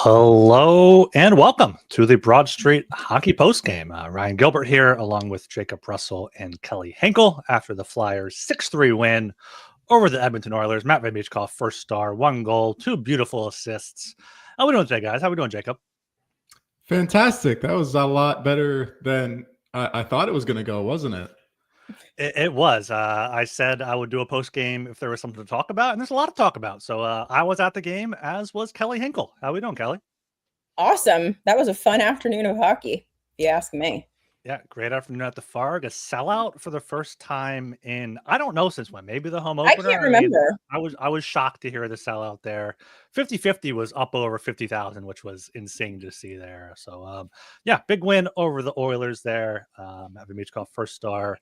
Hello and welcome to the Broad Street Hockey Postgame. Ryan Gilbert here, along with Jacob Russell and Kelly Hinkle after the Flyers' 6-3 win over the Edmonton Oilers. Matvei Michkov, first star, 1 goal, 2 beautiful assists. How we doing today, guys? How we doing, Jacob? Fantastic. That was a lot better than I thought it was going to go, wasn't it? It was. I said I would do a post game if there was something to talk about, and there's a lot to talk about. So I was at the game, as was Kelly Hinkle. How we doing, Kelly? Awesome. That was a fun afternoon of hockey, if you ask me. Yeah, great afternoon at the Farg. A sellout for the first time in, I don't know since when, maybe the home opener. I can't remember. I was shocked to hear the sellout there. 50-50 was up over 50,000, which was insane to see there. So, yeah, big win over the Oilers there. Matvei Michkov, first star.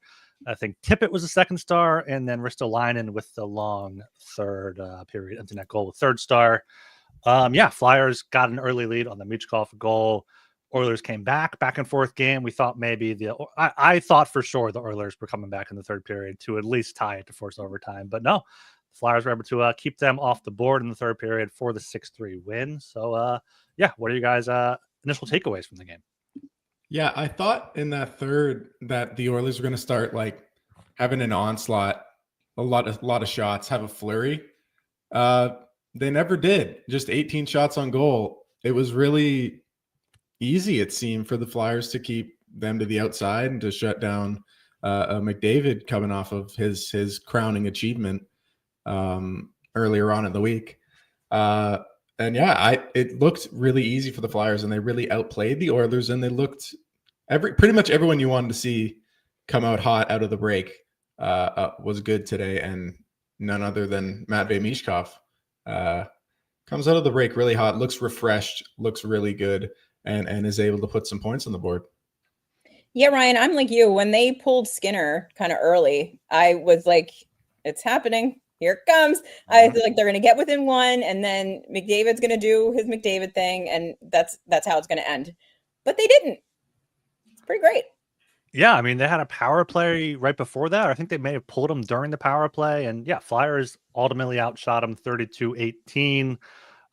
I think Tippett was the second star, and then Ristolainen with the long third period empty net goal with third star. Yeah, Flyers got an early lead on the Michkov goal. Oilers came back and forth game. We thought maybe I thought for sure the Oilers were coming back in the third period to at least tie it to force overtime. But no, the Flyers were able to keep them off the board in the third period for the 6-3 win. So, yeah, what are you guys' initial takeaways from the game? Yeah, I thought in that third that the Oilers were going to start like having an onslaught, a lot of shots, have a flurry. They never did. Just 18 shots on goal. It was really easy, it seemed, for the Flyers to keep them to the outside and to shut down McDavid coming off of his crowning achievement earlier on in the week. And yeah, it looked really easy for the Flyers, and they really outplayed the Oilers, and they looked pretty much everyone you wanted to see come out hot out of the break was good today, and none other than Matvei Michkov comes out of the break really hot, looks refreshed, looks really good, and is able to put some points on the board. Yeah, Ryan, I'm like you. When they pulled Skinner kind of early, I was like, it's happening. Here it comes. I feel like they're going to get within one, and then McDavid's going to do his McDavid thing, and that's how it's going to end. But they didn't. It's pretty great. Yeah, I mean, they had a power play right before that. I think they may have pulled them during the power play. And yeah, Flyers ultimately outshot them 32-18.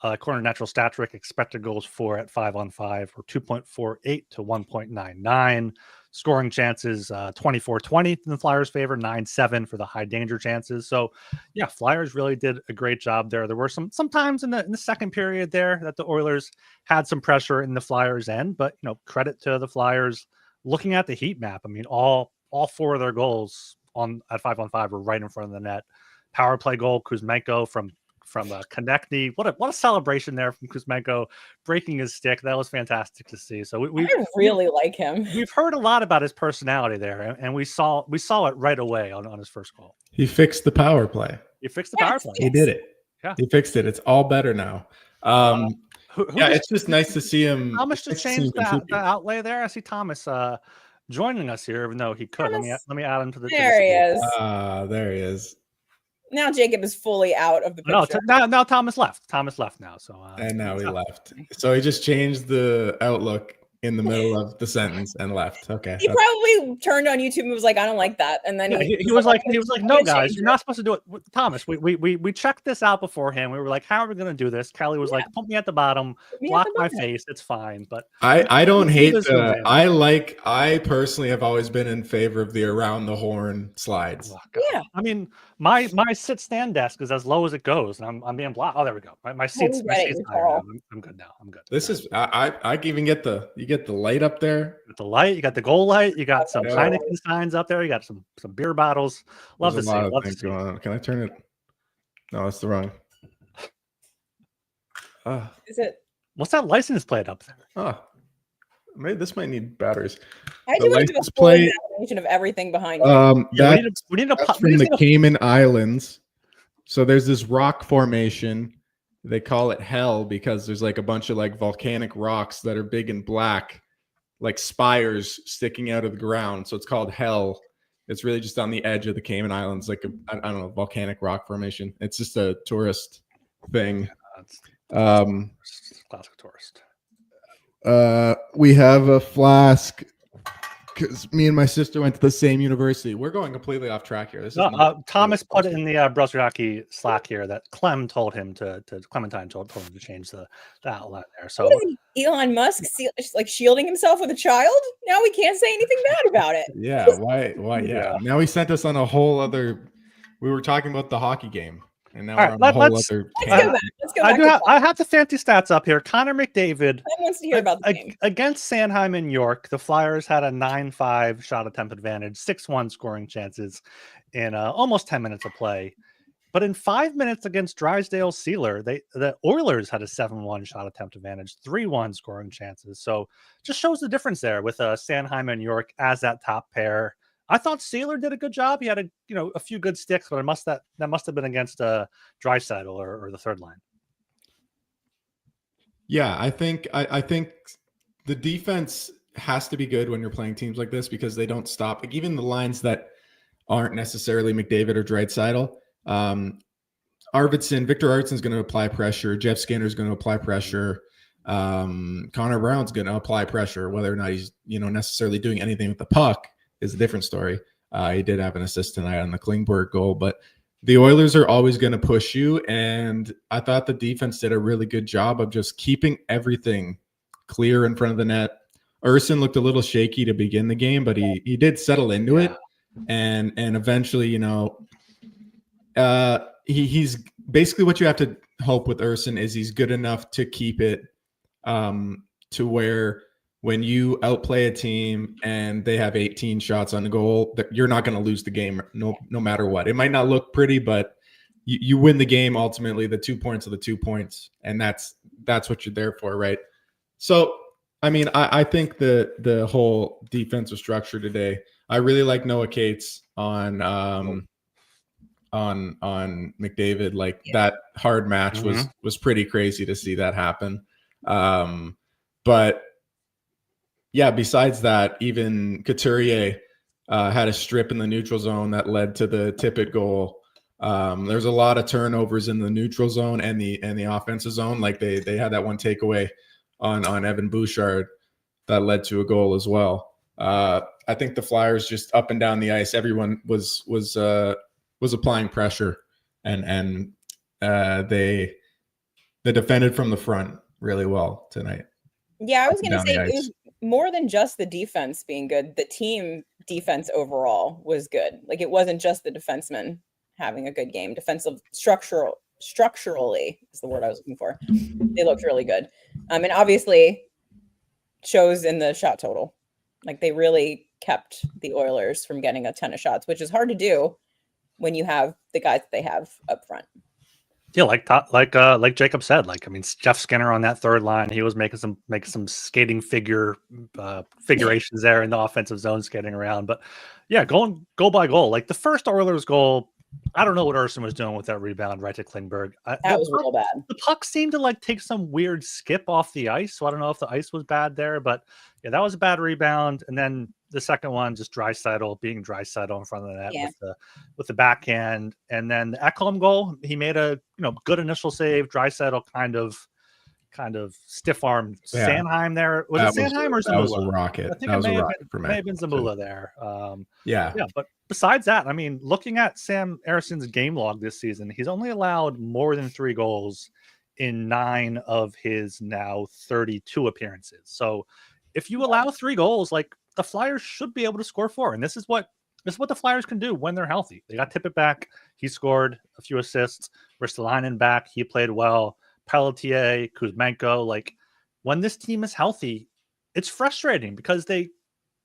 According to Natural Stat Trick, expected goals for at 5-on-5 were 2.48 to 1.99. Scoring chances 24-20 in the Flyers' favor, 9-7 for the high danger chances. So yeah, Flyers really did a great job there. There were sometimes in the second period there that the Oilers had some pressure in the Flyers' end, but credit to the Flyers. Looking at the heat map, I mean, all 4 of their goals at 5-on-5 were right in front of the net. Power play goal, Kuzmenko from Konechny. What a celebration there from Kuzmenko, breaking his stick. That was fantastic to see. So I really like him. We've heard a lot about his personality there, and we saw it right away on his first goal. He fixed the power play. Power play. He did it. Yeah, he fixed it. It's all better now. It's just nice to see him. Thomas just changed the outlay there. I see Thomas joining us here, even though he could. Let me add him to the. There he is. There he is. Now Jacob is fully out of the picture. Now Thomas left. Thomas left now. So and now he left. So he just changed the outlook in the middle of the sentence and left. Okay. He probably turned on YouTube and was like, I don't like that. And then he was like, no, guys, you're not supposed to do it. Thomas, we checked this out beforehand. We were like, how are we going to do this? Kelly was like, put me at the bottom, block my face. It's fine. But I don't hate I personally have always been in favor of the around the horn slides. Oh, yeah. I mean, my sit stand desk is as low as it goes, and I'm being blocked. Oh, there we go. My seat's higher. I'm good now. I'm good. This is I can even get you get the light up there. With the light, you got the goal light, you got some Heineken signs up there, you got some beer bottles. Love to see it. Can I turn it? No, that's the wrong. Is it? What's that license plate up there? Maybe this might need batteries. I do want to do a full examination of everything behind you. That's from the Cayman Islands. So there's this rock formation. They call it hell because there's like a bunch of like volcanic rocks that are big and black, like spires sticking out of the ground. So it's called hell. It's really just on the edge of the Cayman Islands, like I don't know, volcanic rock formation. It's just a tourist thing. Classic tourist. We have a flask because me and my sister went to the same university. We're going completely off track here. This is Thomas put it in the Browser Hockey Slack here that Clementine told him to change the outline there. So Elon Musk like shielding himself with a child. Now we can't say anything bad about it. Yeah, why? Yeah. Now he sent us on a whole other. We were talking about the hockey game, and now we're on a whole other. Let's go back. I have the fancy stats up here. Connor McDavid wants to hear about the game. Against Sanheim and York. The Flyers had a 9-5 shot attempt advantage, 6-1 scoring chances in almost 10 minutes of play. But in 5 minutes against Drysdale Sealer, the Oilers had a 7-1 shot attempt advantage, 3-1 scoring chances. So just shows the difference there with Sanheim and York as that top pair. I thought Sealer did a good job. He had a few good sticks, but that must have been against Draisaitl or the third line. Yeah, I think the defense has to be good when you're playing teams like this because they don't stop. Like even the lines that aren't necessarily McDavid or Draisaitl. Victor Arvidsson's going to apply pressure. Jeff Skinner's going to apply pressure. Connor Brown's going to apply pressure. Whether or not he's necessarily doing anything with the puck is a different story. He did have an assist tonight on the Klingberg goal, but the Oilers are always going to push you. And I thought the defense did a really good job of just keeping everything clear in front of the net. Ersson looked a little shaky to begin the game, but he did settle into it. And eventually, he's basically what you have to hope with Ersson is he's good enough to keep it to where when you outplay a team and they have 18 shots on the goal, that you're not going to lose the game no matter what. It might not look pretty, but you win the game ultimately. The 2 points are the 2 points, and that's what you're there for, right? So, I mean, I think the whole defensive structure today. I really like Noah Cates on McDavid. Like that hard match was pretty crazy to see that happen. But yeah, besides that, even Couturier had a strip in the neutral zone that led to the Tippett goal. There's a lot of turnovers in the neutral zone and the offensive zone. Like they had that one takeaway on Evan Bouchard that led to a goal as well. I think the Flyers just up and down the ice, everyone was applying pressure and they defended from the front really well tonight. Yeah, I was going to say it was more than just the defense being good. The team defense overall was good. Like it wasn't just the defensemen having a good game. Defensive structurally is the word I was looking for. They looked really good. And obviously shows in the shot total. Like they really kept the Oilers from getting a ton of shots, which is hard to do when you have the guys that they have up front. Yeah, like Jacob said, Jeff Skinner on that third line, he was making some skating figurations there in the offensive zone, skating around. But yeah, goal by goal. Like the first Oilers goal, I don't know what Ersson was doing with that rebound right to Klingberg. That was real bad. The puck seemed to take some weird skip off the ice, so I don't know if the ice was bad there, but yeah, that was a bad rebound. And then the second one, just Draisaitl being Draisaitl in front of the net with the backhand. And then the Ekholm goal, he made a good initial save. Draisaitl kind of stiff-armed Sanheim there. Was it Sanheim or Zamula? That was a rocket. I think it may have been Zamula there. Yeah, but besides that, I mean, looking at Sam Erisson's game log this season, he's only allowed more than 3 goals in 9 of his now 32 appearances. So if you allow 3 goals, the Flyers should be able to score 4. And this is what the Flyers can do when they're healthy. They got Tippett back. He scored a few assists. Ristolainen back. He played well. Pelletier, Kuzmenko. When this team is healthy, it's frustrating because they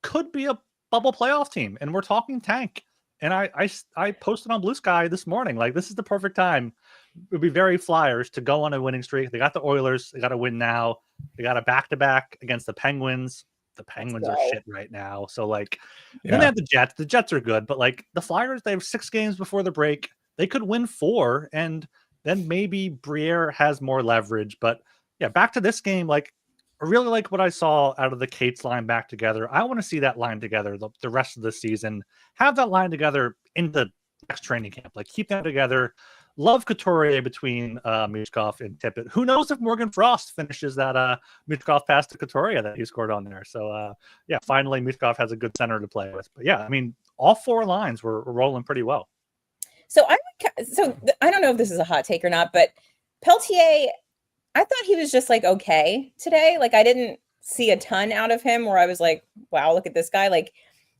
could be a bubble playoff team. And we're talking tank. And I posted on Blue Sky this morning, this is the perfect time. It would be very Flyers to go on a winning streak. They got the Oilers. They got to win now. They got a back-to-back against the Penguins. The Penguins are shit right now. So then they have the Jets. The Jets are good, but the Flyers, they have 6 games before the break. They could win 4, and then maybe Briere has more leverage. But yeah, back to this game, I really like what I saw out of the Cates line back together. I want to see that line together the rest of the season. Have that line together in the next training camp. Keep that together. love Couturier between Michkov and Tippett. Who knows if Morgan Frost finishes that Michkov pass to Couturier that he scored on there. So, yeah, finally Michkov has a good center to play with. But, yeah, I mean, all four lines were rolling pretty well. So I don't know if this is a hot take or not, but Peltier, I thought he was just like okay today. Like I didn't see a ton out of him where I was like, wow, look at this guy. Like,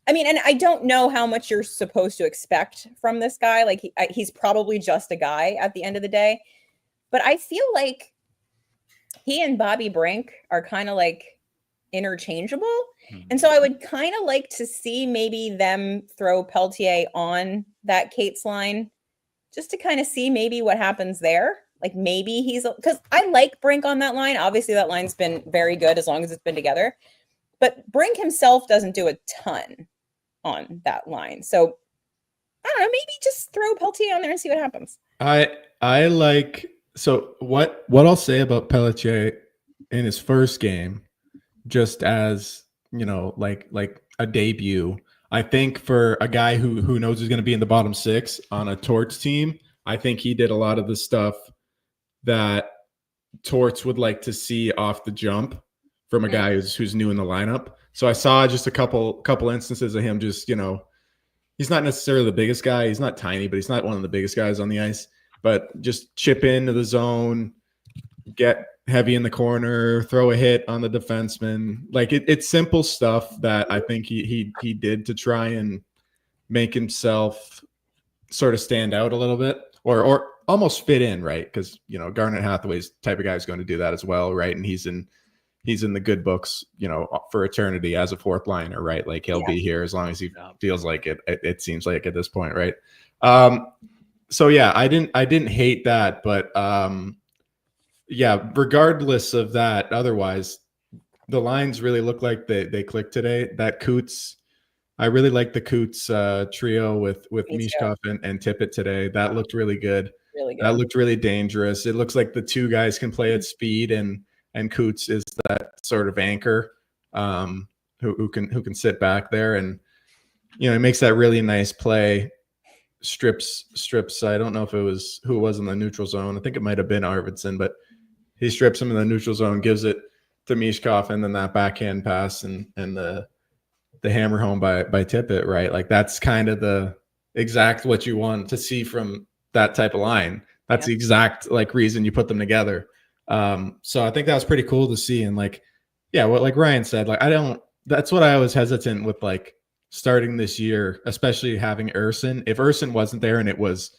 I mean, and I don't know how much you're supposed to expect from this guy. Like he's probably just a guy at the end of the day, but I feel like he and Bobby Brink are kind of like interchangeable. Mm-hmm. And so I would kind of like to see maybe them throw Peltier on that Cates line just to kind of see maybe what happens there. Like maybe because I like Brink on that line. Obviously that line's been very good as long as it's been together, but Brink himself doesn't do a ton on that line. So I don't know, maybe just throw Peltier on there and see what happens. I like, so what I'll say about Pelletier in his first game, just as, you know, like a debut, I think for a guy who knows he's going to be in the bottom six on a Torts team, I think he did a lot of the stuff that Torts would like to see off the jump from a guy who's new in the lineup. So I saw just a couple instances of him just, you know, he's not necessarily the biggest guy. He's not tiny, but he's not one of the biggest guys on the ice. But just chip into the zone, get heavy in the corner, throw a hit on the defenseman. Like it's simple stuff that I think he did to try and make himself sort of stand out a little bit, or almost fit in, right? Because, you know, Garnet Hathaway's the type of guy who's going to do that as well, right? And he's in the good books, you know, for eternity as a fourth liner, right? Like he'll be here as long as he feels like it. It seems like at this point, right? So yeah, I didn't hate that, but yeah, regardless of that, otherwise the lines really look like they clicked today. That Coots, I really like the Coots trio with Michkov and Tippett today. That looked really good. Really good. That looked really dangerous. It looks like the two guys can play at speed, and Coots is that sort of anchor who can sit back there, and you know, he makes that really nice play. Strips. I don't know if it was who it was in the neutral zone. I think it might have been Arvidsson, but he strips him in the neutral zone, gives it to Michkov, and then that backhand pass and the hammer home by Tippett, right? Like that's kind of the exact what you want to see from that type of line. That's the exact like reason you put them together. So I think that was pretty cool to see. And like, yeah, what like Ryan said, like that's what I was hesitant with, like starting this year, especially having Ersin. If Ersin wasn't there and it was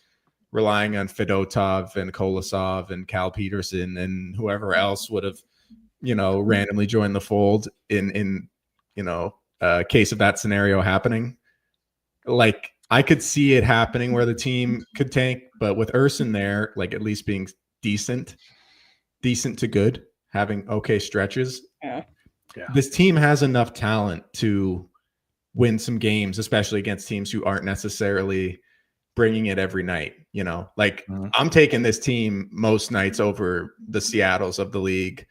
relying on Fedotov and Kolosov and Cal Peterson and whoever else would have, you know, randomly joined the fold in you know, case of that scenario happening, like I could see it happening where the team could tank, but with Ersin there, like at least being decent to good, having okay stretches. Yeah. This team has enough talent to win some games, especially against teams who aren't necessarily bringing it every night. You know, like I'm taking this team most nights over the Seattles of the league,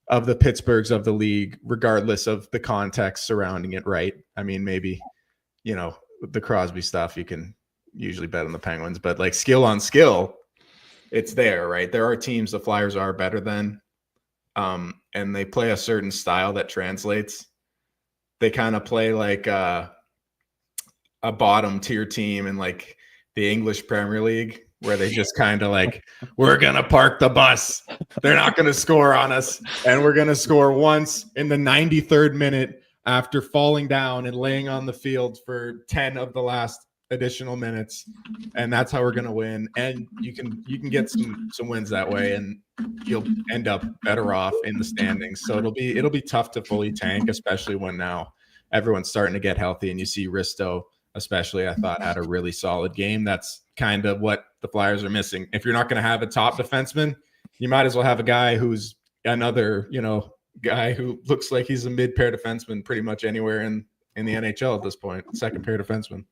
of the Pittsburghs of the league, regardless of the context surrounding it, right? I mean, maybe, you know, the Crosby stuff, you can usually bet on the Penguins, but like skill on skill, it's there, right? There are teams the Flyers are better than, and they play a certain style that translates. They kind of play like a bottom tier team in like the English Premier League, where they just kind of like, we're going to park the bus. They're not going to score on us. And we're going to score once in the 93rd minute after falling down and laying on the field for 10 of the last additional minutes. And that's how we're going to win. And you can get some wins that way, and you'll end up better off in the standings. So it'll be tough to fully tank, especially when now everyone's starting to get healthy, and you see Risto, especially, I thought had a really solid game. That's kind of what the Flyers are missing. If you're not going to have a top defenseman, you might as well have a guy who's another, you know, guy who looks like he's a mid-pair defenseman pretty much anywhere in the NHL at this point, second pair defenseman.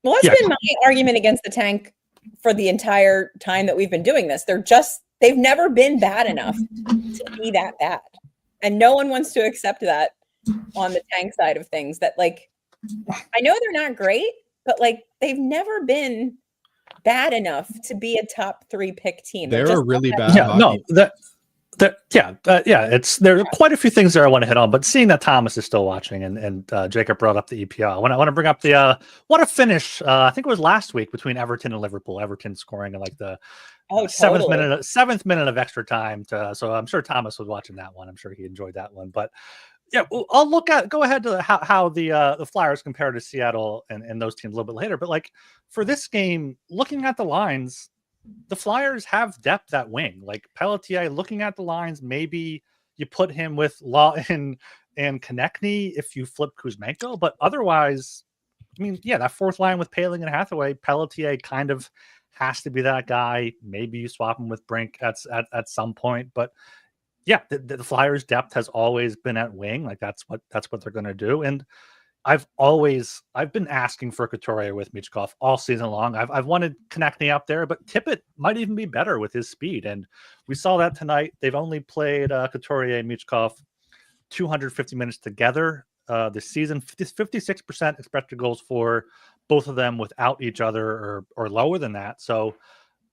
Well, that's been my argument against the tank for the entire time that we've been doing this. They've never been bad enough to be that bad. And no one wants to accept that on the tank side of things, that like, I know they're not great, but like they've never been bad enough to be a top 3 pick team. They're just a really not bad Yeah, hockey. no, there are quite a few things there I want to hit on, but seeing that Thomas is still watching and Jacob brought up the EPL, I want to bring up the what a finish. I think it was last week between Everton and Liverpool. Everton scoring in like the seventh minute of extra time. So I'm sure Thomas was watching that one. I'm sure he enjoyed that one. But yeah, I'll go ahead to how the Flyers compare to Seattle and those teams a little bit later. But like for this game, looking at the lines, the Flyers have depth at wing. Like Pelletier, looking at the lines, maybe you put him with Law and Konechny if you flip Kuzmenko, but otherwise, I mean, yeah, that fourth line with Paling and Hathaway, Pelletier kind of has to be that guy. Maybe you swap him with Brink at some point, but yeah, the Flyers' depth has always been at wing. Like that's what they're going to do, and I've been asking for Couturier with Michkov all season long. I've wanted Konechny up there, but Tippett might even be better with his speed. And we saw that tonight. They've only played Couturier and Michkov 250 minutes together this season. 56% expected goals for both of them without each other or lower than that. So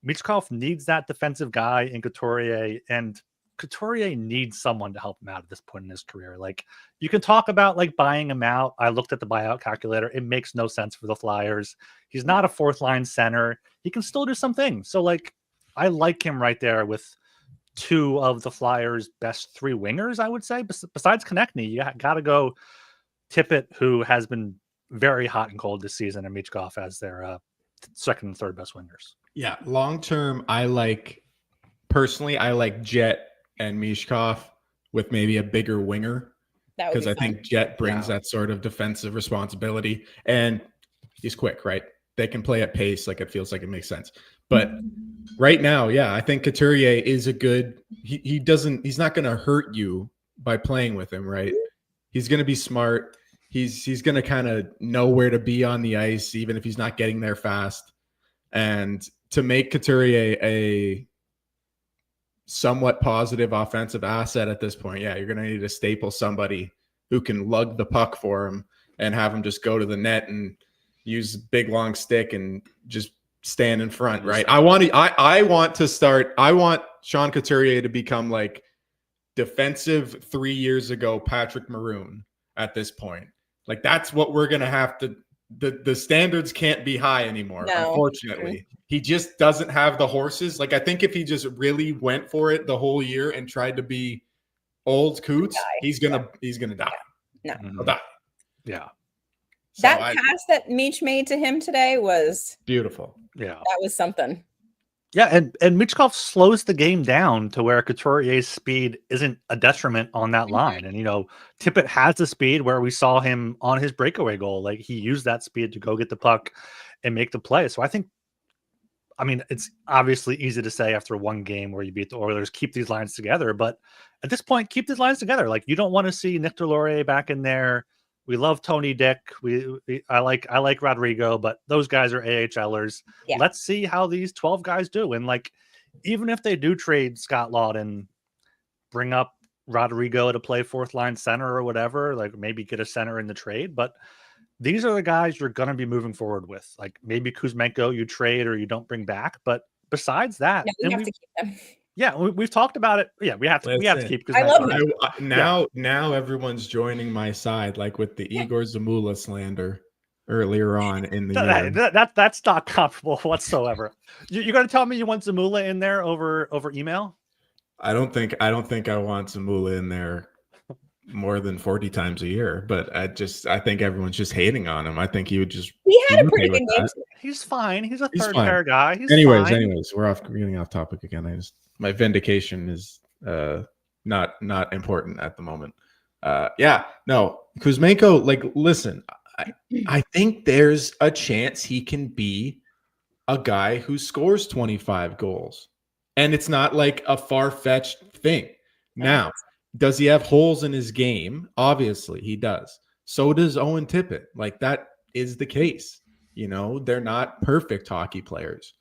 Michkov needs that defensive guy in Couturier, and Couturier needs someone to help him out at this point in his career. Like you can talk about like buying him out. I looked at the buyout calculator. It makes no sense for the Flyers. He's not a fourth line center. He can still do some things. So like, I like him right there with two of the Flyers' best 3 wingers, I would say. Besides Konechny, you got to go Tippett, who has been very hot and cold this season, and Michkov as their second and third best wingers. Yeah, long term, I like Jet and Michkov with maybe a bigger winger, because I think Jet brings that sort of defensive responsibility, and he's quick, right? They can play at pace. Like it feels like it makes sense. But right now, yeah, I think Couturier is a good. He's not going to hurt you by playing with him, right? He's going to be smart. He's going to kind of know where to be on the ice, even if he's not getting there fast. And to make Couturier a somewhat positive offensive asset at this point, yeah, you're going to need to staple somebody who can lug the puck for him and have him just go to the net and use big long stick and just stand in front, right? I want Sean Couturier to become like defensive 3 years ago Patrick Maroon at this point. Like that's what we're going to have to the standards can't be high anymore, unfortunately. He just doesn't have the horses. Like I think if he just really went for it the whole year and tried to be old Coots, he's gonna die. No. He'll die. Yeah. That pass that Meach made to him today was beautiful. Yeah. That was something. Yeah, and Michkov slows the game down to where Couturier's speed isn't a detriment on that line. And, Tippett has the speed where we saw him on his breakaway goal. Like, he used that speed to go get the puck and make the play. So it's obviously easy to say after one game where you beat the Oilers, keep these lines together. But at this point, keep these lines together. Like, you don't want to see Nick Delorier back in there. We love Tony Dick. I like Rodrigo, but those guys are AHLers. Yeah. Let's see how these 12 guys do. And like, even if they do trade Scott Laughton, bring up Rodrigo to play fourth line center or whatever, like maybe get a center in the trade. But these are the guys you're going to be moving forward with. Like maybe Kuzmenko you trade or you don't bring back. But besides that, we have to keep them. Yeah, we've talked about it. Yeah, we have to keep. I love it. Now everyone's joining my side, like with the Igor Zamula slander earlier on in the year. That's not comparable whatsoever. You're going to tell me you want Zamula in there over email? I don't think I want Zamula in there more than 40 times a year, but I think everyone's just hating on him. I think he would just. He had a pretty good game. He's fine. He's a third pair guy. Anyways, we're getting off topic again. My vindication is not important at the moment. Kuzmenko, like, listen, I think there's a chance he can be a guy who scores 25 goals. And it's not like a far-fetched thing. Now, does he have holes in his game? Obviously, he does. So does Owen Tippett. Like, that is the case. They're not perfect hockey players.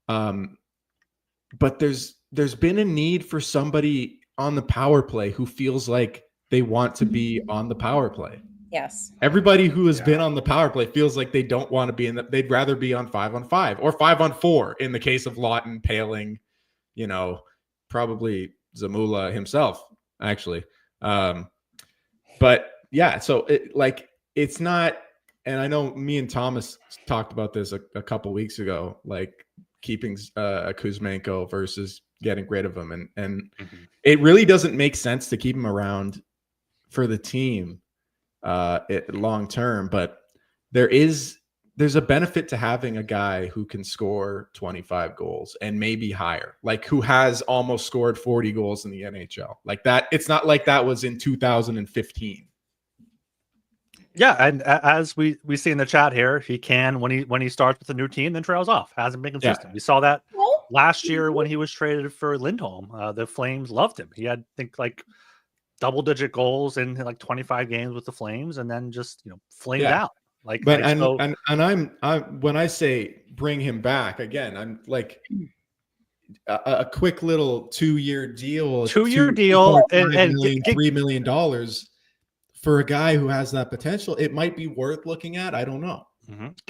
But there's been a need for somebody on the power play who feels like they want to be on the power play. Yes. Everybody who has been on the power play feels like they don't want to be in the. They'd rather be on 5-on-5 or 5-on-4 in the case of Lawton, Paling, probably Zamula himself, actually. But yeah, so it's not. And I know me and Thomas talked about this a couple weeks ago, like keeping Kuzmenko versus getting rid of him, and it really doesn't make sense to keep him around for the team long term. But there's a benefit to having a guy who can score 25 goals and maybe higher, like who has almost scored 40 goals in the NHL. Like that, it's not like that was in 2015. Yeah, and as we see in the chat here, he can when he starts with a new team, then trails off. Hasn't been consistent. Yeah. We saw that last year when he was traded for Lindholm. The Flames loved him. He had, I think, like double-digit goals in like 25 games with the Flames, and then just flamed out. Like, but I'm when I say bring him back again, I'm like a quick little 2-year deal, and $3 million for a guy who has that potential. It might be worth looking at. I don't know.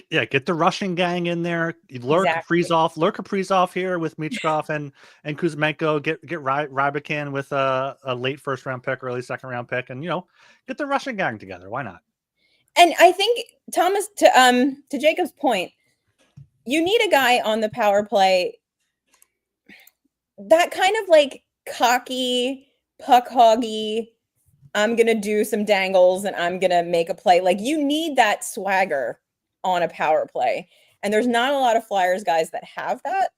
Yeah, get the Russian gang in there. Lure Kaprizov here with Michkov and Kuzmenko. Get Rybikin with a late first round pick, early second round pick, and get the Russian gang together. Why not? And I think, Thomas, to Jacob's point, you need a guy on the power play that kind of like cocky, puck hoggy, I'm going to do some dangles and I'm going to make a play. Like, you need that swagger on a power play. And there's not a lot of Flyers guys that have that,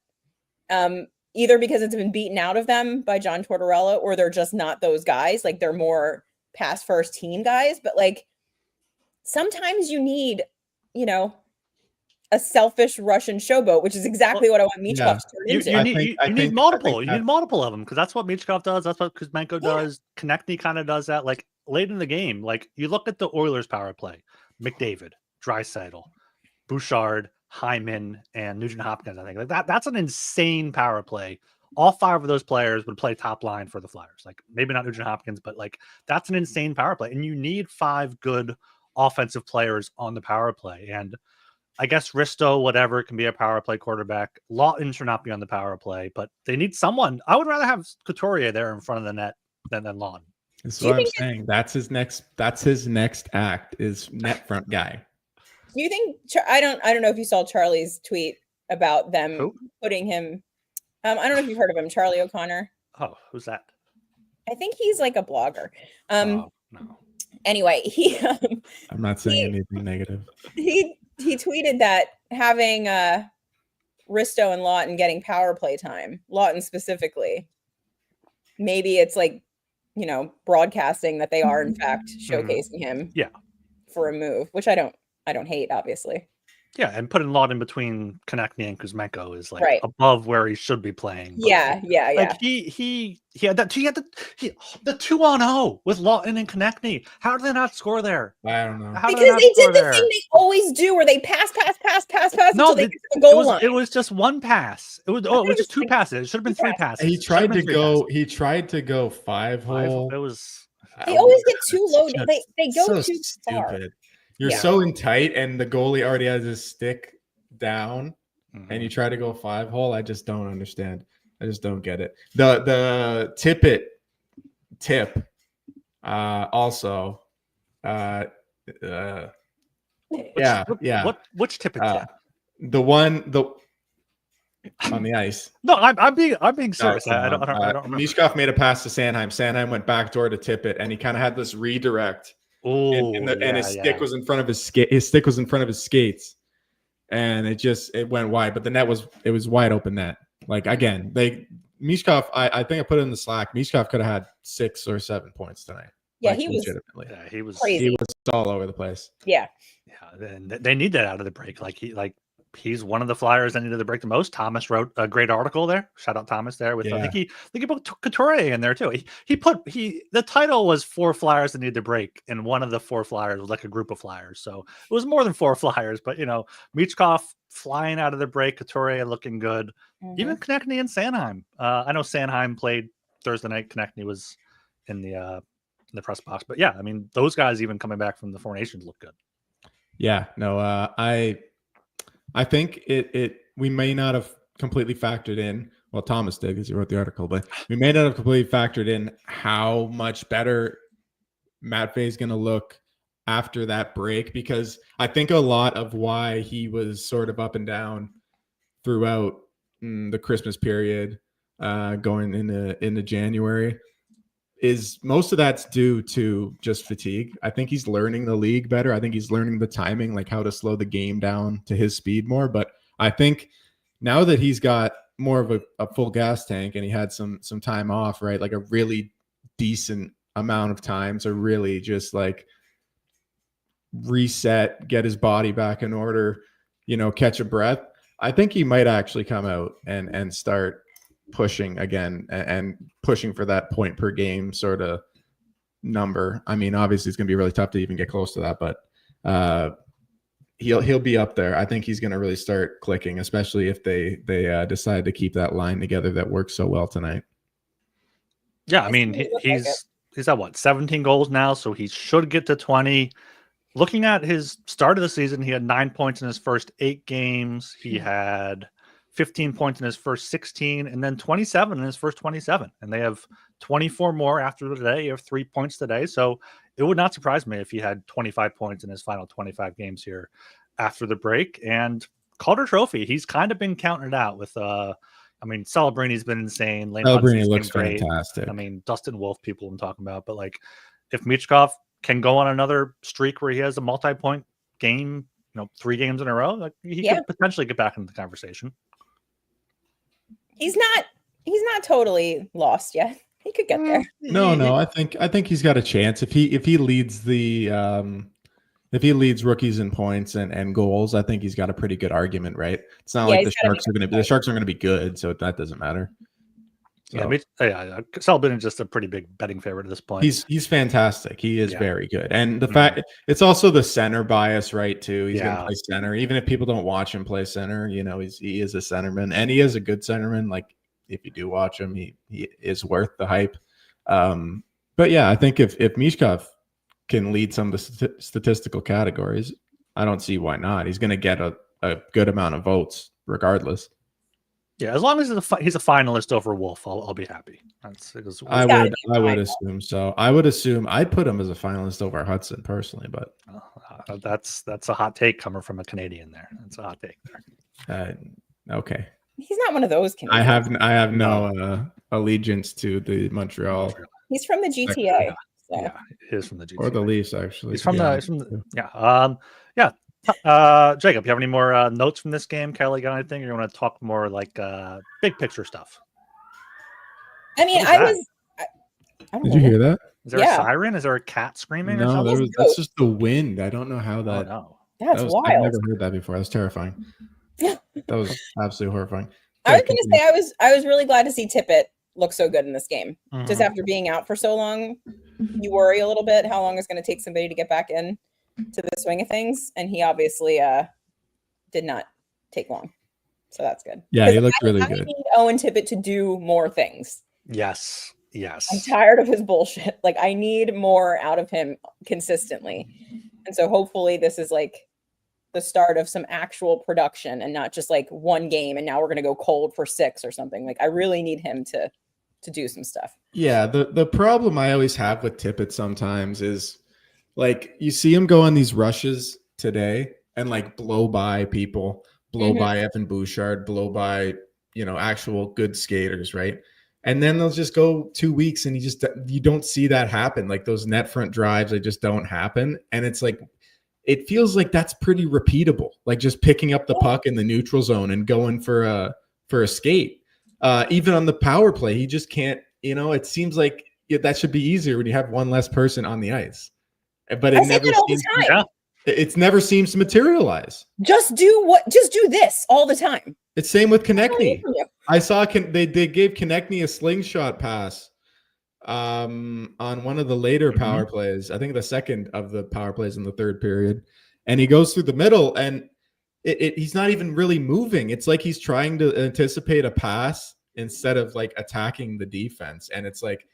either because it's been beaten out of them by John Tortorella, or they're just not those guys. Like, they're more pass first team guys. But like, sometimes you need, a selfish Russian showboat, which is exactly what I want Michkov to turn into. You need multiple. You need multiple of them, because that's what Michkov does. That's what Kuzmenko does. Konechny kind of does that. Like, late in the game, like you look at the Oilers power play: McDavid, Draisaitl, Bouchard, Hyman, and Nugent Hopkins. I think like that's an insane power play. All 5 of those players would play top line for the Flyers. Like, maybe not Nugent Hopkins, but like that's an insane power play, and you need 5 good offensive players on the power play. And I guess Risto, whatever, can be a power play quarterback. Lawton should not be on the power play, but they need someone. I would rather have Couturier there in front of the net than Lawton. That's what I'm saying. That's his next act, is net front guy. Do you think I don't know if you saw Charlie's tweet about them putting him? I don't know if you've heard of him, Charlie O'Connor. Oh, who's that? I think he's like a blogger. No. Anyway, I'm not saying anything negative. He tweeted that having Risto and Lawton getting power play time, Lawton specifically, maybe it's like, broadcasting that they are in fact showcasing him for a move, which I don't hate, obviously. Yeah, and putting Lawton between Konechny and Kuzmenko is like above where he should be playing. Yeah. Like he had that. He had the 2-on-0 with Lawton and Konechny. How did they not score there? I don't know. Because they did the thing they always do, where they pass until they get to the goal line. It was just one pass. It was just 2 passes. It should have been 3 passes. He tried to go 5-hole. It was. They always get too low. They go too far. Stupid. You're so in tight, and the goalie already has his stick down, and you try to go 5-hole. I just don't understand. I just don't get it. The Tippett tip also. Which Tippett tip? The one on the ice. No, I'm being serious. I don't remember. Michkov made a pass to Sanheim. Sanheim went backdoor to Tippett, and he kind of had this redirect. And his stick was in front of his stick was in front of his skates, and it went wide. But the net was wide open net. Like, again, Michkov. I think I put it in the Slack. Michkov could have had 6 or 7 points tonight. Yeah, like, he was legitimately. Yeah, he was crazy. He was all over the place. Yeah. And they need that out of the break. He's one of the Flyers that needed the break the most. Thomas wrote a great article there. Shout out Thomas there with I think he put Couturier in there too. The title was 4 Flyers that need the break, and one of the 4 Flyers was like a group of Flyers. So it was more than 4 Flyers, but Michkov flying out of the break, Couturier looking good. Even Konechny and Sanheim. I know Sanheim played Thursday night. Konechny was in the the press box. But yeah, I mean, those guys even coming back from the Four Nations look good. Yeah, no, I think we may not have completely factored in. Well, Thomas did because he wrote the article, but we may not have completely factored in how much better Matvei is going to look after that break, because I think a lot of why he was sort of up and down throughout the Christmas period, going into January, is most of that's due to just fatigue. I think he's learning the league better. I think he's learning the timing, like how to slow the game down to his speed more. But I think now that he's got more of a full gas tank and he had some time off, right? Like a really decent amount of time to really just like reset, get his body back in order, catch a breath. I think he might actually come out and start pushing again and pushing for that point per game sort of number. I mean, obviously it's going to be really tough to even get close to that, but he'll be up there. I think he's going to really start clicking, especially if they decide to keep that line together that works so well tonight. Yeah, I mean, he's at what, 17 goals now, so he should get to 20. Looking at his start of the season, he had 9 points in his first 8 games. He had 15 points in his first 16, and then 27 in his first 27. And they have 24 more after today. You have 3 points today. So it would not surprise me if he had 25 points in his final 25 games here after the break. And Calder Trophy, he's kind of been counting it out with, I mean, Celebrini been insane. Lane Celebrini looks great. Fantastic. I mean, Dustin Wolf, people I'm talking about. But like, if Michkov can go on another streak where he has a multi-point game, 3 games in a row, like he could potentially get back into the conversation. He's not totally lost yet. He could get there. No, I think he's got a chance if he leads the if he leads rookies in points and goals. I think he's got a pretty good argument, right? It's not like the Sharks aren't going to be good, so that doesn't matter. So. Yeah, Celebrini is just a pretty big betting favorite at this point. He's fantastic. He is very good, and the fact it's also the center bias, right? Too. He's going to play center, even if people don't watch him play center. He is a centerman, and he is a good centerman. Like if you do watch him, he is worth the hype. But yeah, I think if Michkov can lead some of the statistical categories, I don't see why not. He's going to get a good amount of votes regardless. Yeah, as long as he's a finalist over Wolf, I'll be happy. I would assume so. I would assume I'd put him as a finalist over Hudson personally, but that's a hot take coming from a Canadian. There, that's a hot take there. Okay, he's not one of those Canadians. I have no allegiance to the Montreal. He's from the GTA. Yeah, he is from the GTA. Or the Leafs, actually. He's from the Jacob, you have any more notes from this game? Kelly, got anything? Or you want to talk more like big picture stuff? I mean, Did you hear that? Is there a siren? Is there a cat screaming? No, or something? That's just the wind. I don't know how that. Oh, no. That's wild. I've never heard that before. That's terrifying. That was absolutely horrifying. I was going to say I was really glad to see Tippett look so good in this game. Mm-hmm. Just after being out for so long, you worry a little bit how long it's going to take somebody to get back in to the swing of things, and he obviously did not take long, so that's good. Yeah, he looked really good. I need Owen Tippett to do more things. Yes. I'm tired of his bullshit. Like, I need more out of him consistently, and so hopefully this is like the start of some actual production and not just like one game and now we're going to go cold for 6 or something. Like, I really need him to do some stuff. Yeah, the problem I always have with Tippett sometimes is, like, you see him go on these rushes today and like blow by people, by Evan Bouchard, blow by, actual good skaters, right? And then they'll just go 2 weeks and you don't see that happen. Like those net front drives, they just don't happen. And it's like, it feels like that's pretty repeatable. Like just picking up the puck in the neutral zone and going for a skate. Even on the power play, he just can't, it seems like that should be easier when you have one less person on the ice. But it never seems to materialize. Just do this all the time. It's same with Konechny. I saw they gave Konechny a slingshot pass on one of the later power plays. I think the second of the power plays in the third period, and he goes through the middle, and he's not even really moving. It's like he's trying to anticipate a pass instead of like attacking the defense, and it's like,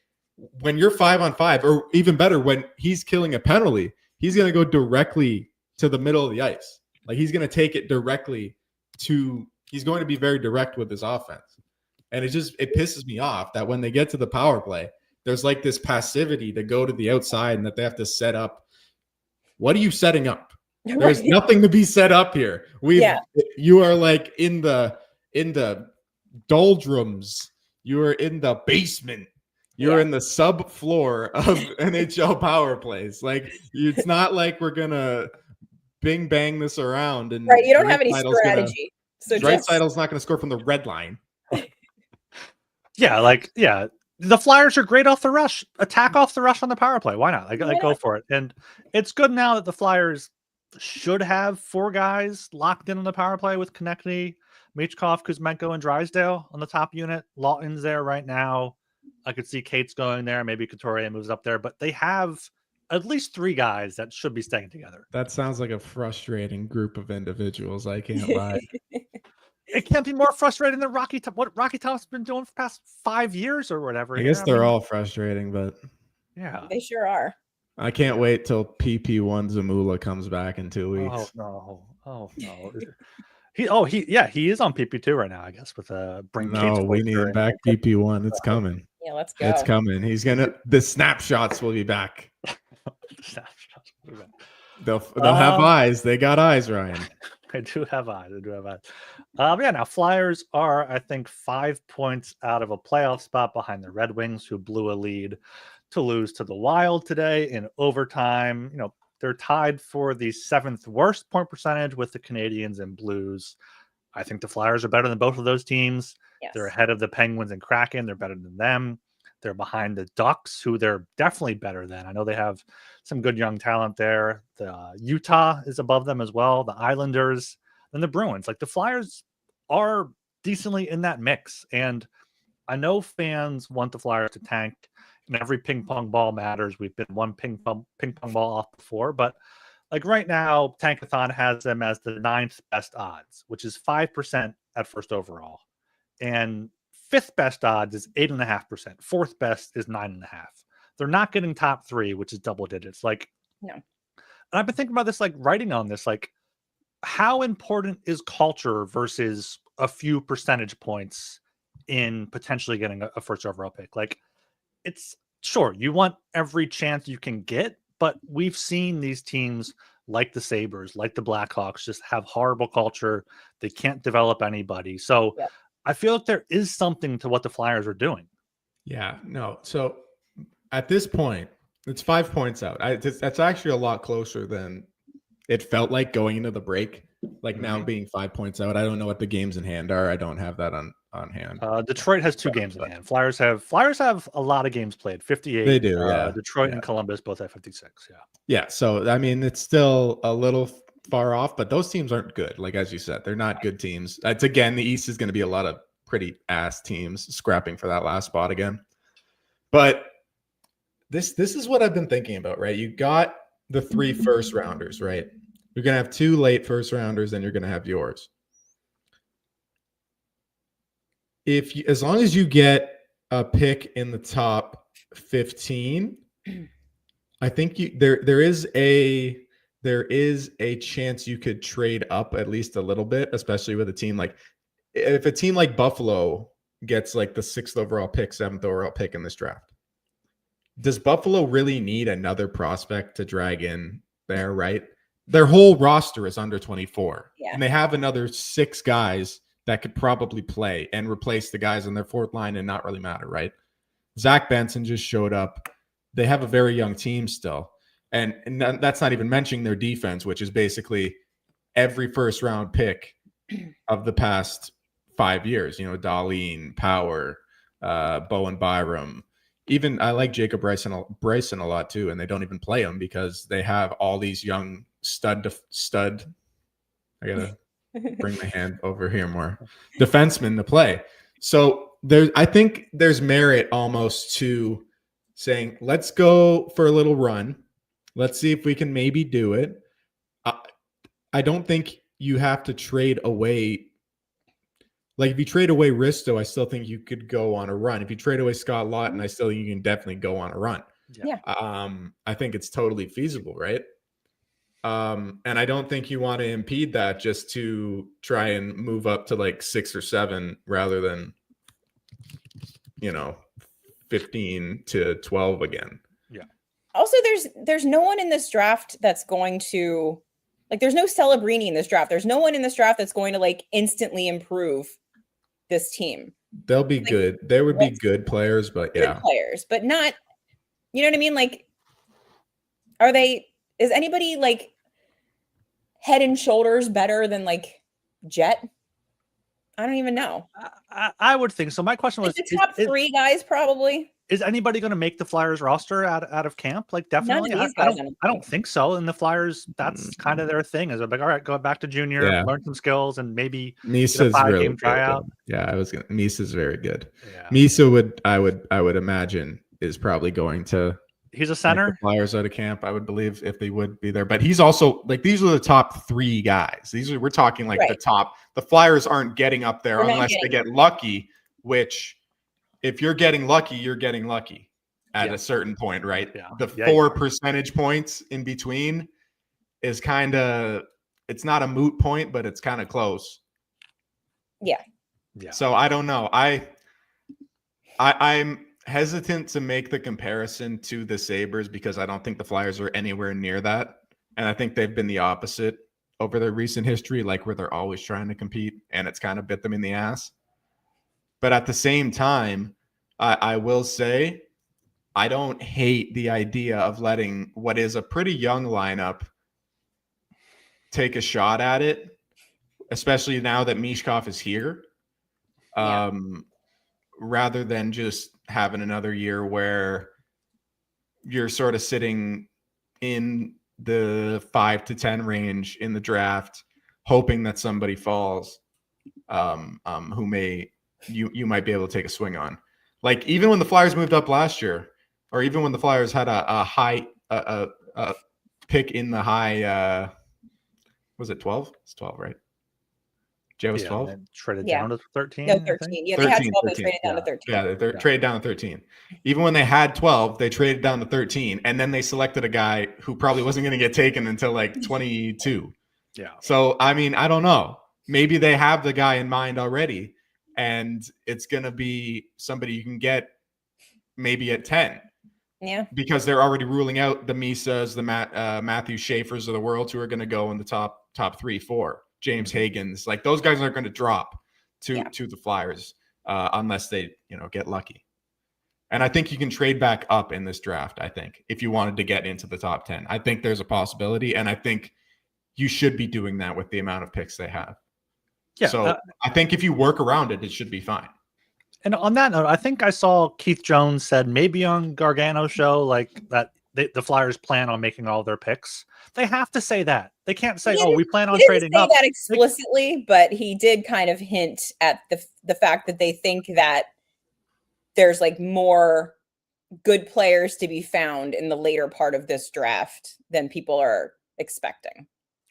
when you're 5-on-5, or even better, when he's killing a penalty, he's going to go directly to the middle of the ice. Like he's going to take it directly to. He's going to be very direct with his offense, and it pisses me off that when they get to the power play, there's like this passivity to go to the outside and that they have to set up. What are you setting up? There's nothing to be set up here. You are like in the doldrums. You are in the basement. You're in the subfloor of NHL power plays. Like it's not like we're gonna bing bang this around and right. You don't have any strategy. So Dreisaitl's not gonna score from the red line. The Flyers are great off the rush. Attack off the rush on the power play. Why not? Like go for it. And it's good now that the Flyers should have 4 guys locked in on the power play with Konechny, Michkov, Kuzmenko, and Drysdale on the top unit. Lawton's there right now. I could see Kate's going there. Maybe Couturier moves up there. But they have at least 3 guys that should be staying together. That sounds like a frustrating group of individuals. I can't lie. It can't be more frustrating than what Rocky Thompson's been doing for the past 5 years or whatever. I guess they're all frustrating, but yeah, they sure are. I can't wait till PP1 Zamula comes back in 2 weeks. Oh no! He is on PP2 right now. I guess with bring. No, we need back PP1. It's coming. Yeah, let's go. It's coming. The snapshots will be back. They'll have eyes. They got eyes, Ryan. They do have eyes. Now Flyers are, I think, 5 points out of a playoff spot behind the Red Wings, who blew a lead to lose to the Wild today in overtime. They're tied for the 7th worst point percentage with the Canadiens and Blues. I think the Flyers are better than both of those teams. Yes. They're ahead of the Penguins and Kraken. They're better than them. They're behind the Ducks, who they're definitely better than. I know they have some good young talent there. The Utah is above them as well. The Islanders, and the Bruins. Like the Flyers are decently in that mix. And I know fans want the Flyers to tank, and every ping pong ball matters. We've been one ping pong ball off before, but like right now, Tankathon has them as the 9th best odds, which is 5% at first overall. And 5th best odds is 8.5%. 4th best is 9.5%. They're not getting top 3, which is double digits. Like, no. And I've been thinking about this, like writing on this, like how important is culture versus a few percentage points in potentially getting a first overall pick? Like, it's sure you want every chance you can get, but we've seen these teams like the Sabres, like the Blackhawks, just have horrible culture. They can't develop anybody. So I feel like there is something to what the Flyers are doing. Yeah, no. So at this point, it's 5 points out. That's actually a lot closer than it felt like going into the break. Like now being 5 points out. I don't know what the games in hand are. I don't have that on hand. Detroit has 2 games in hand. Flyers have a lot of games played. 58. They do. Yeah. Detroit and Columbus both have 56. Yeah. Yeah. So I mean, it's still a little far off, but those teams aren't good. Like as you said, they're not good teams. It's again, the East is going to be a lot of pretty ass teams scrapping for that last spot again. But this is what I've been thinking about, right? You got the 3 first rounders, right? You're going to have 2 late first rounders, and you're going to have yours. As long as you get a pick in the top 15, I think there is a chance you could trade up at least a little bit, especially with a team like if a team like Buffalo gets like the 6th overall pick, 7th overall pick in this draft. Does Buffalo really need another prospect to drag in there, right? Their whole roster is under 24. Yeah. And they have another 6 guys that could probably play and replace the guys on their 4th line and not really matter, right? Zach Benson just showed up. They have a very young team still. And that's not even mentioning their defense, which is basically every first round pick of the past 5 years. Dahlin, Power, Bowen Byram. Even I like Jacob Bryson a lot too, and they don't even play him because they have all these young stud. I gotta bring my hand over here more. Defensemen to play. So I think there's merit almost to saying, let's go for a little run. Let's see if we can maybe do it. I don't think you have to trade away. Like if you trade away Risto, I still think you could go on a run. If you trade away Scott Lawton, I still think you can definitely go on a run. Yeah. I think it's totally feasible, right? And I don't think you want to impede that just to try and move up to like 6 or 7 rather than, 15 to 12 again. Yeah. Also, there's no one in this draft that's going to, like, there's no Celebrini in this draft. There's no one in this draft that's going to like instantly improve this team. They'll be good. They would be good players, but Good players, but not, you know what I mean? Like, is anybody like head and shoulders better than like Jet? I don't even know. I would think so. My question was, the top 3 guys probably. Is anybody going to make the Flyers roster out of camp? Like, definitely. I don't think so. And the Flyers, that's kind of their thing. Is like, all right, go back to junior, learn some skills, and maybe Misa's get a 5-game really tryout. Misa's very good. Yeah. Misa I would imagine is probably going to. He's a center. Flyers out of camp, I would believe, if they would be there. But he's also like, these are the top 3 guys. We're talking like the top. The Flyers aren't getting up there unless they get lucky, which if you're getting lucky, you're getting lucky at a certain point, right? Yeah. The 4 percentage points in between is kind of, it's not a moot point, but it's kind of close. Yeah. Yeah. So I don't know. I'm hesitant to make the comparison to the Sabres because I don't think the Flyers are anywhere near that. And I think they've been the opposite over their recent history, like where they're always trying to compete and it's kind of bit them in the ass. But at the same time, I will say I don't hate the idea of letting what is a pretty young lineup take a shot at it, especially now that Michkov is here. Rather than just having another year where you're sort of sitting in the 5 to 10 range in the draft, hoping that somebody falls, who you might be able to take a swing on. Like even when the Flyers moved up last year, or even when the Flyers had a high pick in the high, was it 12? It's 12, right? Jay was 12. Traded down to 13. No, 13. Yeah, they had 12. They traded down to 13. Yeah, they traded down to 13. Even when they had 12, they traded down to 13, and then they selected a guy who probably wasn't going to get taken until like 22. Yeah. So I mean, I don't know. Maybe they have the guy in mind already, and it's going to be somebody you can get maybe at 10. Yeah. Because they're already ruling out the Misas, the Matthew Schaefers of the world who are going to go in the top 3, 4. James Higgins, like those guys aren't going to drop to the Flyers unless they get lucky. And I think you can trade back up in this draft. I think if you wanted to get into the top 10, I think there's a possibility, and I think you should be doing that with the amount of picks they have. Yeah. So I think if you work around it, it should be fine. And on that note, I think I saw Keith Jones said maybe on Gargano's show like that the Flyers plan on making all their picks. They have to say that. They can't say, "Oh, we plan on trading up." He didn't say that explicitly, but he did kind of hint at the fact that they think that there's like more good players to be found in the later part of this draft than people are expecting.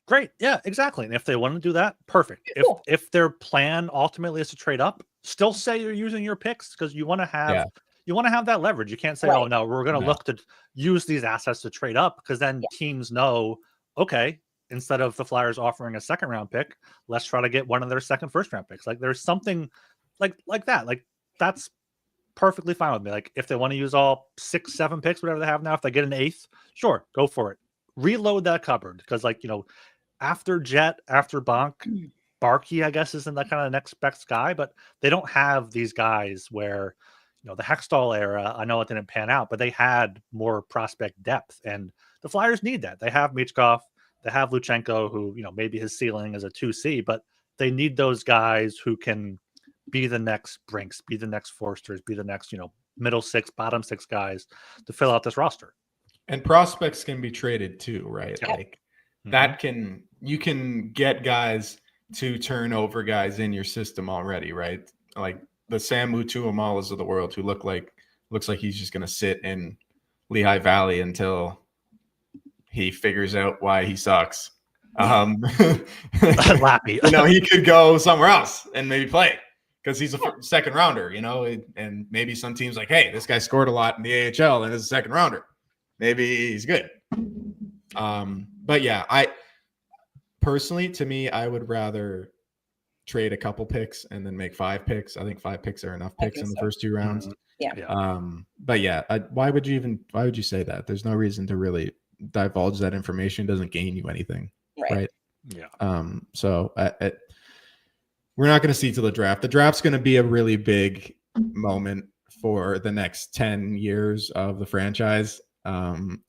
Great. Yeah, exactly. And if they want to do that, perfect. Cool. If their plan ultimately is to trade up, still say you're using your picks because you want to have that leverage. You can't say, "Oh no, we're going to look to use these assets to trade up," because then teams know, okay, instead of the Flyers offering a 2nd round pick, let's try to get one of their first round picks. Like there's something like that. Like that's perfectly fine with me. Like if they want to use all 6, 7 picks, whatever they have now, if they get an 8th, sure, go for it. Reload that cupboard because after Jet, after Bonk, Barkey, I guess, isn't that kind of next best guy, but they don't have these guys where, the Hextall era, I know it didn't pan out, but they had more prospect depth, and the Flyers need that. They have Michkov, they have Luchenko, who, maybe his ceiling is a 2C, but they need those guys who can be the next Brinks, be the next Forsters, be the next, middle 6, bottom 6 guys to fill out this roster. And prospects can be traded too, right? Yeah. Like that you can get guys to turn over guys in your system already, right? Like the Sam Mutuamalas of the world who looks like he's just going to sit in Lehigh Valley until he figures out why he sucks. Lappy. He could go somewhere else and maybe play. because he's a second rounder, and maybe some teams like, hey, this guy scored a lot in the AHL and is a second rounder. Maybe he's good. But yeah, personally, to me, I would rather trade a couple picks and then make 5 picks. I think 5 picks are enough picks in the first 2 rounds. But yeah, why would you say that? There's no reason to really divulge that information. It doesn't gain you anything, right? Yeah. So we're not going to see till the draft. The draft's going to be a really big moment for the next 10 years of the franchise.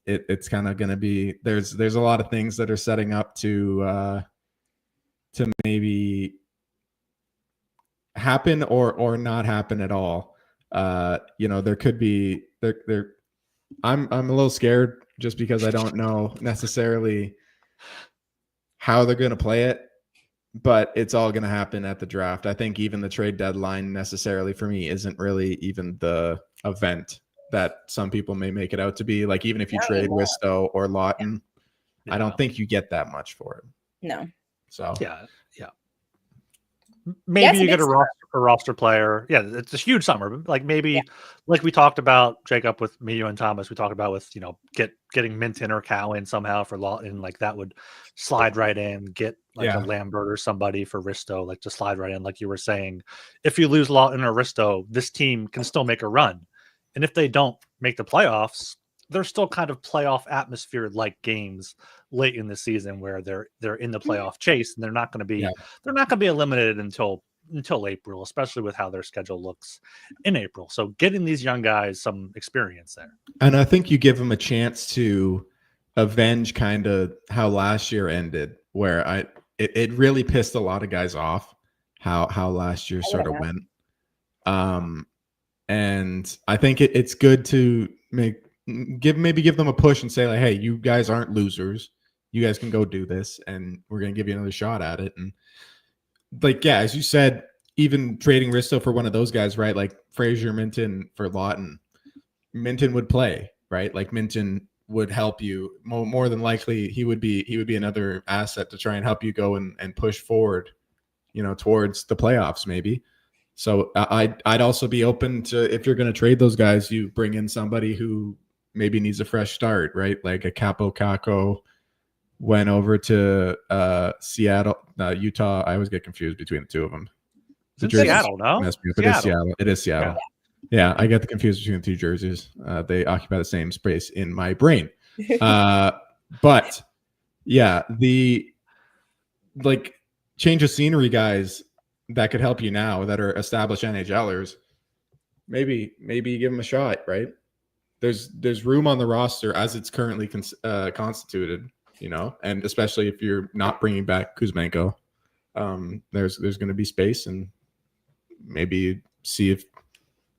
It's kind of going to be, there's a lot of things that are setting up to maybe happen or not happen at all. There could be I'm a little scared just because I don't know necessarily how they're going to play it, but it's all going to happen at the draft. I think even the trade deadline necessarily for me isn't really even the event that some people may make it out to be. Like, even if you trade Wistow or Lawton, I don't think you get that much for it. No. So yeah. Maybe you get a roster player. Yeah, it's a huge summer. Like maybe, like we talked about, Jacob, with me, you and Thomas, we talked about with, getting Minton or Cowan somehow for Lawton, like that would slide right in. Get like a Lambert or somebody for Risto, like to slide right in. Like you were saying, if you lose Lawton or Risto, this team can still make a run. And if they don't make the playoffs, they're still kind of playoff atmosphere like games late in the season where they're in the playoff chase, and they're not going to be eliminated until April, especially with how their schedule looks in April. So getting these young guys some experience there. And I think you give them a chance to avenge kind of how last year ended, where it really pissed a lot of guys off how last year sort of went. And I think it's good to give them a push and say, like, hey, you guys aren't losers. You guys can go do this, and we're going to give you another shot at it. And like, yeah, as you said, even trading Risto for one of those guys, right? Like Frazier, Minton for Lawton, Minton would play, right? Like Minton would help you more than likely. He would be another asset to try and help you go and push forward, towards the playoffs, maybe. So I'd also be open to, if you're going to trade those guys, you bring in somebody who maybe needs a fresh start, right? Like a Capo Caco went over to Seattle, Utah. I always get confused between the two of them. It's Seattle, no? It is Seattle. Yeah, I get the confused between the two jerseys. They occupy the same space in my brain. But yeah, the change of scenery guys that could help you now that are established NHLers, maybe you give them a shot, right? There's room on the roster as it's currently constituted, and especially if you're not bringing back Kuzmenko, there's going to be space, and maybe see if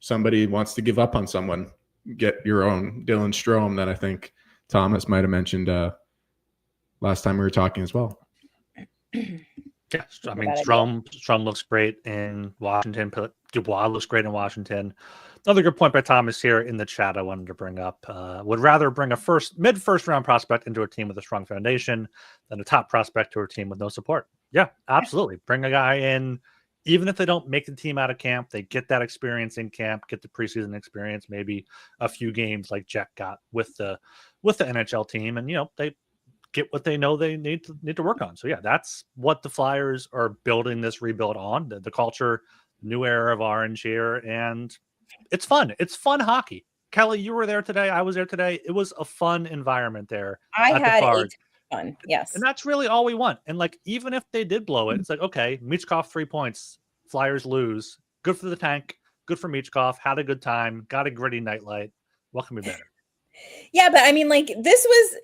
somebody wants to give up on someone, get your own Dylan Strome that I think Thomas might have mentioned last time we were talking as well. Yeah, I mean, Strome looks great in Washington. Dubois looks great in Washington. Another good point by Thomas here in the chat I wanted to bring up. Would rather bring a mid-first round prospect into a team with a strong foundation than a top prospect to a team with no support. Yeah, absolutely. Bring a guy in, even if they don't make the team out of camp, they get that experience in camp, get the preseason experience, maybe a few games like Jack got with the NHL team, and they get what they know they need to work on. So yeah, that's what the Flyers are building this rebuild on. The culture, new era of orange here, and it's fun. It's fun hockey. Kelly, you were there today. I was there today. It was a fun environment there. I had fun. Yes. And that's really all we want. And even if they did blow it, it's like, okay, Michkov 3 points, Flyers lose. Good for the tank. Good for Michkov. Had a good time. Got a gritty nightlight. What can be better? Yeah, but I mean, this was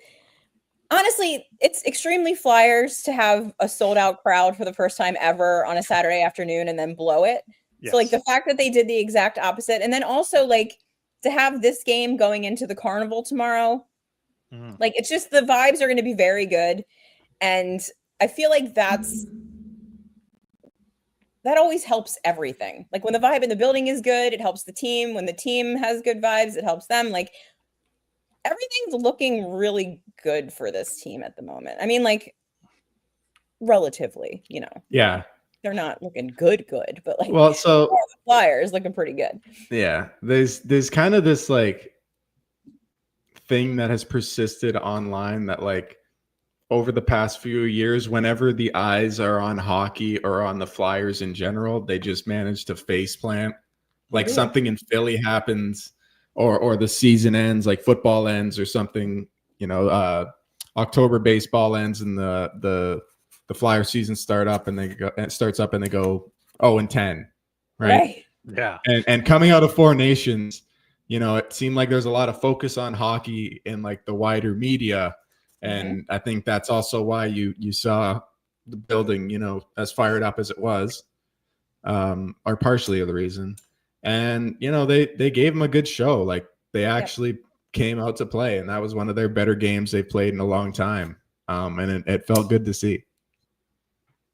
honestly, it's extremely Flyers to have a sold out crowd for the first time ever on a Saturday afternoon and then blow it. Yes. So the fact that they did the exact opposite, and then also to have this game going into the carnival tomorrow, it's just the vibes are going to be very good. And I feel like that always helps everything. When the vibe in the building is good, it helps the team. When the team has good vibes, it helps them. Everything's looking really good for this team at the moment. I mean, relatively, Yeah. they're not looking good, but like Well, so the Flyers looking pretty good. yeah, there's kind of this like thing that has persisted online that like over the past few years, whenever the eyes are on hockey or on the Flyers in general, they just manage to faceplant. Like something in Philly happens, or the season ends, like football ends or something. October baseball ends and the Flyer season starts up and they go 0-10, right? Yeah. And coming out of Four Nations, it seemed like there's a lot of focus on hockey in like the wider media. And I think that's also why you saw the building, as fired up as it was, or partially the reason. And, they gave them a good show. Like they actually came out to play, and that was one of their better games they've played in a long time. And it felt good to see.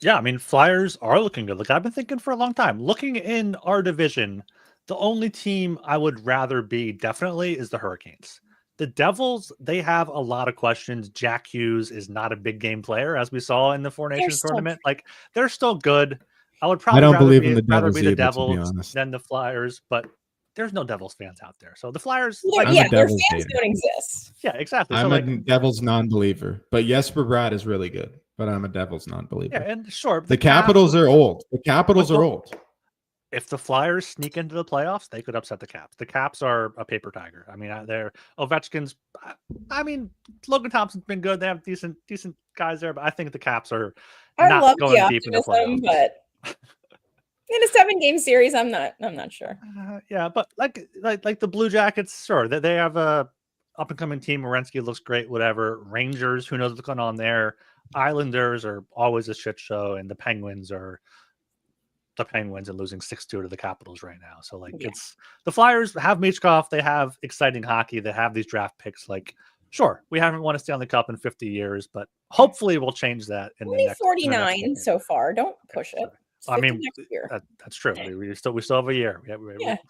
Yeah, I mean, Flyers are looking good. Like I've been thinking for a long time, looking in our division, the only team I would rather be definitely is the Hurricanes. The Devils, they have a lot of questions. Jack Hughes is not a big game player, as we saw in the Four Nations tournament. Like they're still good. I would probably rather be the Devils than the Flyers, but there's no Devils fans out there. So the Flyers, their fans don't exist. Yeah, exactly. I'm a Devils non-believer, but Jesper Bratt is really good. But I'm a Devils non-believer. Yeah, and sure, the Capitals are old. The Capitals are old. If the Flyers sneak into the playoffs, they could upset the Caps. The Caps are a paper tiger. I mean, they're Ovechkin's. I mean, Logan Thompson's been good. They have decent guys there, but I think the Caps are not going deep in the playoffs. But in a 7-game series, I'm not sure. Yeah, but like the Blue Jackets, sure, they have a up and coming team. Werenski looks great. Whatever. Rangers, who knows what's going on there. Islanders are always a shit show, and the Penguins are the Penguins and losing 6-2 to the Capitals right now. So like it's the Flyers have Michkov, they have exciting hockey, they have these draft picks. Like, sure, we haven't won a Stanley Cup in 50 years, but hopefully we'll change that in only the next 49 so far. Don't push it. I mean, that's true. We still have a year.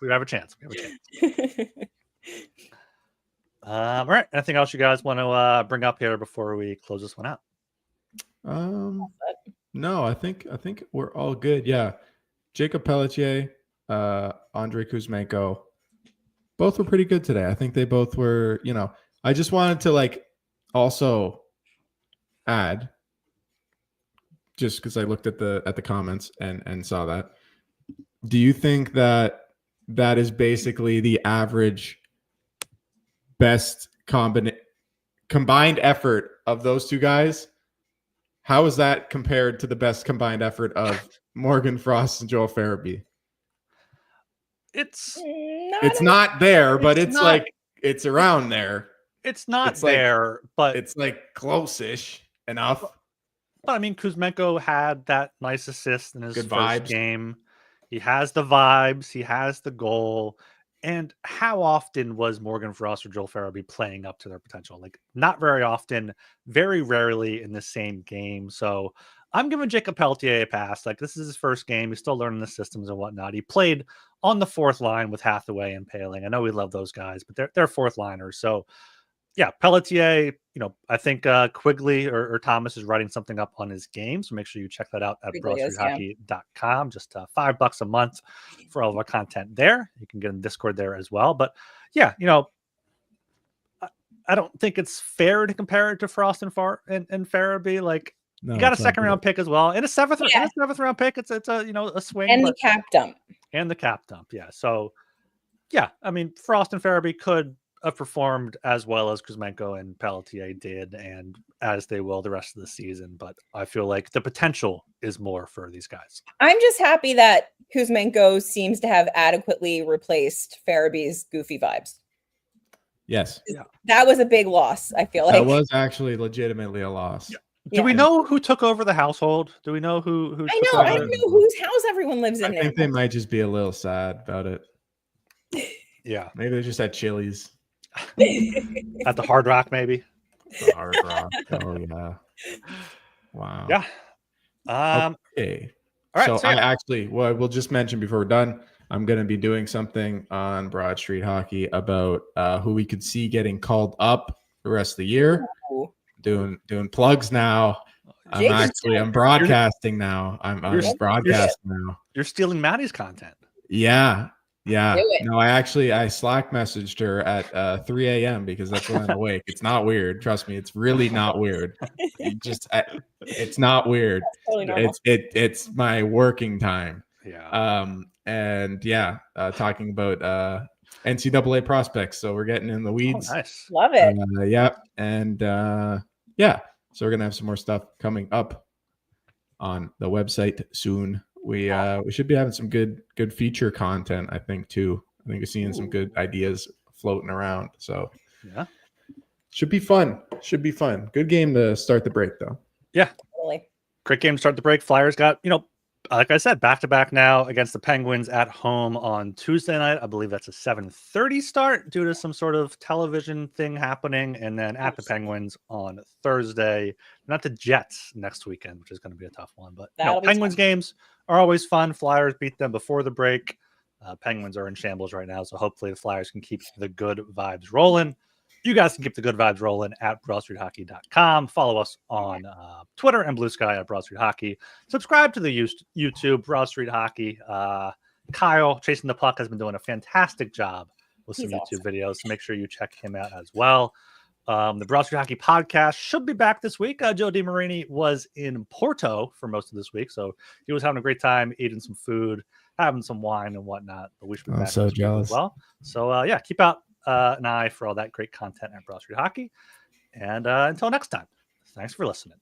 We have a chance. All right. Anything else you guys want to bring up here before we close this one out? No, I think we're all good. Yeah. Jacob Pelletier, Andrei Kuzmenko, both were pretty good today. I think they both were, I just wanted to like also add, just because I looked at the comments and saw that. Do you think that is basically the average best combined effort of those two guys? How is that compared to the best combined effort of Morgan Frost and Joel Farabee? It's not there, but it's like it's around there. It's not there, but it's like close-ish enough. But I mean, Kuzmenko had that nice assist in his first game. He has the vibes. He has the goal. And how often was Morgan Frost or Joel Farabee playing up to their potential? Like not very often, very rarely in the same game. So I'm giving Jacob Pelletier a pass. Like this is his first game. He's still learning the systems and whatnot. He played on the fourth line with Hathaway and Paling. I know we love those guys, but they're fourth liners. So yeah, Pelletier, I think Quigley or Thomas is writing something up on his game. So make sure you check that out at BroStreetHockey.com. Just $5 a month for all of our content there. You can get in Discord there as well. But yeah, I don't think it's fair to compare it to Frost and Farabee. Like you got a second round pick as well. And a seventh round pick, it's a swing. And the cap dump. And the cap dump, yeah. So yeah, I mean, Frost and Farabee could have performed as well as Kuzmenko and Pelletier did, and as they will the rest of the season. But I feel like the potential is more for these guys. I'm just happy that Kuzmenko seems to have adequately replaced Farabee's goofy vibes. Yes. Yeah. That was a big loss, I feel like. That was actually legitimately a loss. Yeah. Do we know who took over the household? Do we know who I don't know whose house everyone lives in now. I think they might just be a little sad about it. Yeah. Maybe they just had Chili's. At the Hard Rock, maybe. The Hard Rock. Oh yeah. Wow. Yeah. Okay. All right. So I actually, we'll just mention before we're done, I'm going to be doing something on Broad Street Hockey about who we could see getting called up the rest of the year. Doing plugs now. I'm broadcasting now. I'm broadcasting now. You're stealing Maddie's content. Yeah. No, I Slack messaged her at 3 a.m. because that's when I'm awake. It's not weird. Trust me, it's really not weird. It's not weird. Totally it's my working time. Yeah. Talking about NCAA prospects. So we're getting in the weeds. Oh, nice. Love it. So we're gonna have some more stuff coming up on the website soon. We should be having some good feature content, I think, too. I think we're seeing some good ideas floating around. So yeah, should be fun. Good game to start the break, though. Yeah, totally. Great game to start the break. Flyers got, like I said, back-to-back now against the Penguins at home on Tuesday night. I believe that's a 7:30 start due to some sort of television thing happening. And then at the Penguins on Thursday, not the Jets next weekend, which is going to be a tough one. But Penguins games are always fun. Flyers beat them before the break. Penguins are in shambles right now, so hopefully the Flyers can keep the good vibes rolling. You guys can keep the good vibes rolling at BroadStreetHockey.com. Follow us on Twitter and Blue Sky at Broad Street Hockey. Subscribe to the YouTube, Broad Street Hockey. Kyle, Chasing the Puck, has been doing a fantastic job with some YouTube videos. So make sure you check him out as well. The Broad Street Hockey podcast should be back this week. Joe DiMarini was in Porto for most of this week, so he was having a great time eating some food, having some wine and whatnot. But we should be back so jealous as well. So keep out an eye for all that great content at Broad Street Hockey. And until next time, thanks for listening.